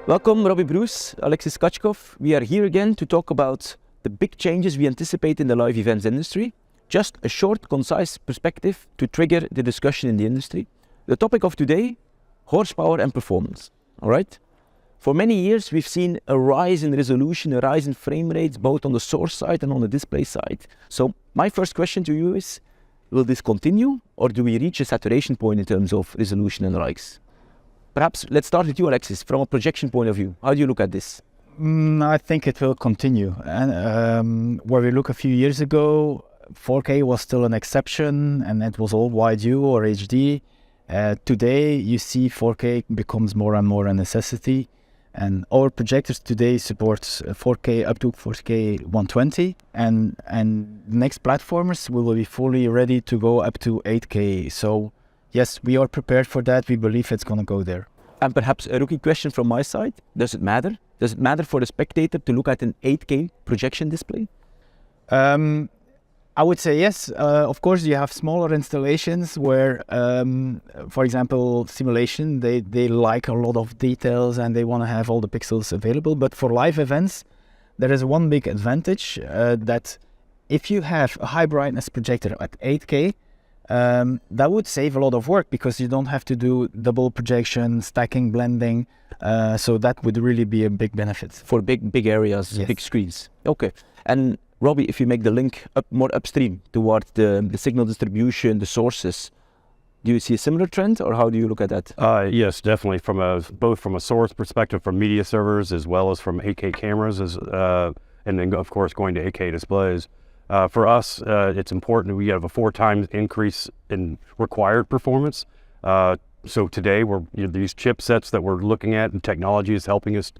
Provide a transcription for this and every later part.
Welcome, Robbie Bruce, Alexis Kachkov. We are here again to talk about the big changes we anticipate in the live events industry. Just a short, concise perspective to trigger the discussion in the industry. The topic of today, horsepower and performance. All right? For many years, we've seen a rise in resolution, a rise in frame rates, both on the source side and on the display side. So my first question to you is, will this continue, or do we reach a saturation point in terms of resolution and the likes? Perhaps let's start with you, Alexis, from a projection point of view. How do you look at this? I think it will continue. And where we look a few years ago, 4K was still an exception, and it was all wide view or HD. Today, you see 4K becomes more and more a necessity. And our projectors today support 4K up to 4K 120. And the next platforms will be fully ready to go up to 8K. So yes, we are prepared for that. We believe it's going to go there. And perhaps a rookie question from my side. Does it matter? Does it matter for the spectator to look at an 8K projection display? I would say yes. Of course, you have smaller installations where, for example, simulation, they like a lot of details and they want to have all the pixels available. But for live events, there is one big advantage that if you have a high brightness projector at 8K, that would save a lot of work because you don't have to do double projection, stacking, blending. So that would really be a big benefit. For big areas, yes. Big screens. Okay. And Robbie, if you make the link more upstream toward the signal distribution, the sources, do you see a similar trend, or how do you look at that? Yes, definitely. Both from a source perspective, from media servers as well as from 8K cameras, and then of course going to 8K displays. For us, it's important we have a 4 times increase in required performance. So today, these chipsets that we're looking at and technology is helping us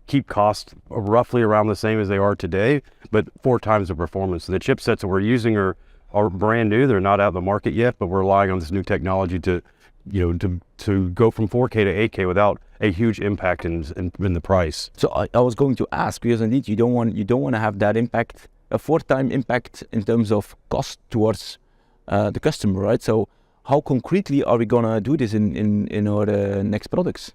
keep costs roughly around the same as they are today, but 4 times the performance. The chipsets that we're using are brand new. They're not out in the market yet, but we're relying on this new technology to go from 4K to 8K without a huge impact in the price. So I was going to ask, because indeed you don't want to have that impact, a 4-time impact in terms of cost towards the customer, right? So how concretely are we gonna do this in our next products?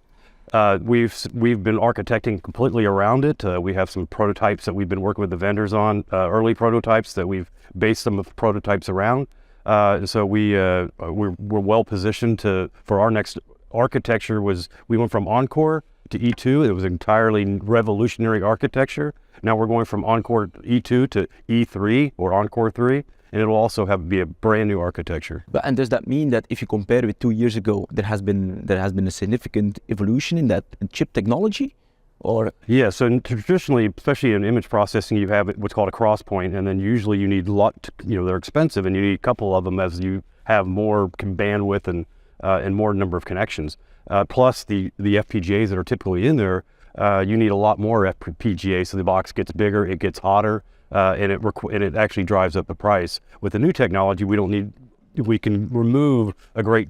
We've been architecting completely around it. We have some prototypes that we've been working with the vendors on, early prototypes that we've based some of prototypes around. So we're well positioned for our next architecture. We went from Encore to E2. It was an entirely revolutionary architecture. Now we're going from Encore E2 to E3 or Encore 3, and it'll also be a brand new architecture. And does that mean that if you compare with 2 years ago, there has been a significant evolution in that chip technology, or? Yeah. So traditionally, especially in image processing, you have what's called a cross point, and then usually you need a lot. They're expensive, and you need a couple of them as you have more bandwidth and more number of connections. Plus the FPGAs that are typically in there, you need a lot more FPGA, so the box gets bigger, it gets hotter, and it actually drives up the price. With the new technology, we can remove a great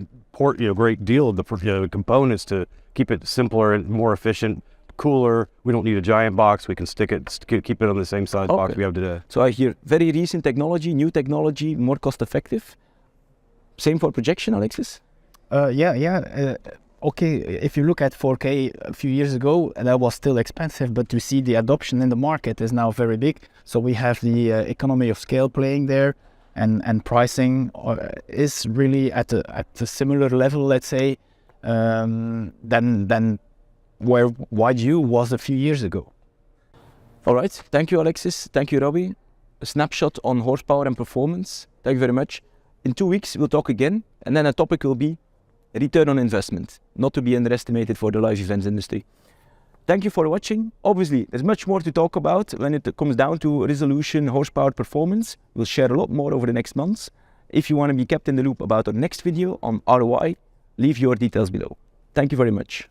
deal of the components to keep it simpler and more efficient, cooler. We don't need a giant box. We can keep it on the same size box we have today. So I hear very recent technology, new technology, more cost effective. Same for projection, Alexis? Okay, if you look at 4K a few years ago, that was still expensive, but you see the adoption in the market is now very big. So we have the economy of scale playing there, and pricing is really at a similar level, let's say, than where wide view was a few years ago. All right, thank you, Alexis. Thank you, Robbie. A snapshot on horsepower and performance. Thank you very much. In 2 weeks, we'll talk again, and then a topic will be return on investment, not to be underestimated for the live events industry. Thank you for watching. Obviously, there's much more to talk about when it comes down to resolution, horsepower, performance. We'll share a lot more over the next months. If you want to be kept in the loop about our next video on ROI, leave your details below. Thank you very much.